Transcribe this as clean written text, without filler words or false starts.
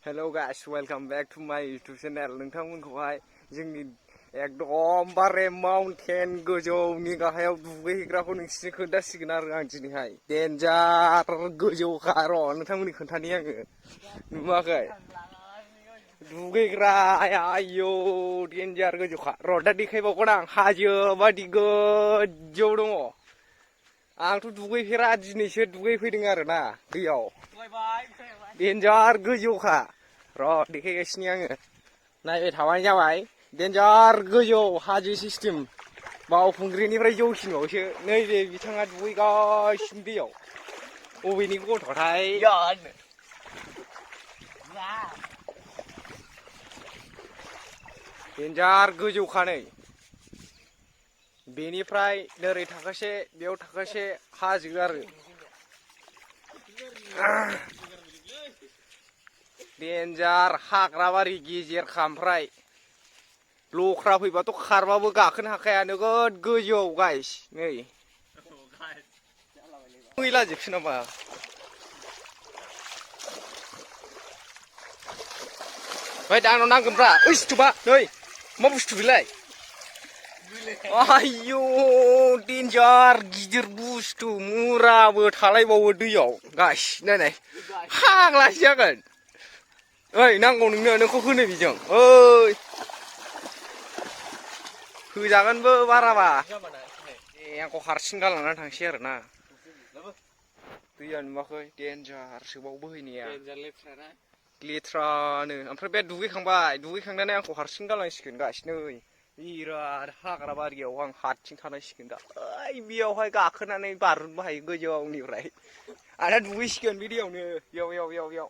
Hello guys, welcome back to my YouTube channel. नोंथांमोनखौहाय जोंनि एकदमबारे mountain गोजौनि गाहायाव दुगैहैग्राखौ नोंसिनो खोन्थासिगोन आरो आं दिनैहाय डेन्जार गोजौखा र' नोंथांमोननि खोन्थानि आङो नुवाखै दुगैग्रा आयौ डेन्जार गोजौखा र' दा देखायबावगोन आं हाजो बादि गोजौ दङ आंथ' दुगैफेरा दिनैसो दुगैफैदों आरो ना दैयाव डेन्जार गोजौखा र' देखायगासिनो आङो नायबाय थाबानो जाबाय डेन्जार गोजौ हाजो सिस्टेम बावखुंग्रिनिफ्राय जौसिनबावसो नैबे बिथाङा दुगैगासिनो दैयाव बबेनि गथ'थाय डेन्जार गोजौखा नै बेनिफ्राय नोरै थाखोसे बेयाव थाखोसे हाजो आरो डेन्जार हाग्राबारि गेजेर खामफ्राय लख्रा फैबाथ' खारबाबो गाखोनो हाखाया नोगोद गोजौ गाइस नै मैलाजोबसै नामा ओमफ्राय दा आंनाव नांगोनब्रा ओइ सिथुबा नै मा बुस्थु बेलाय आयौ डेन्जार गिदिर बुस्थु मुराबो थालायबावो दैयाव गाइस नायनाय फाग्लासो जागोन ओइ नांगौ नोंनो नोंखौ होनो बिजों ओइ होजागोनबो बाराबा आंखौ हारसिं गालांनानै थांसै आरो ना दैया नुवाखै डेन्जारसोबाव बोहैनाया लेथ्रानो ओमफ्राय बे दुगैखांनानै आंखौ हारसिं गालांसिगोन गासिनो बिराद हाग्रा बारियाव आं हारसिं थानांसिगोन दा ओइ बेयावहाय गाखोनानै बारनोबो हायो गोजौनिफ्राय आंहा दुगैसिगोन बे दैयावनो बेयाव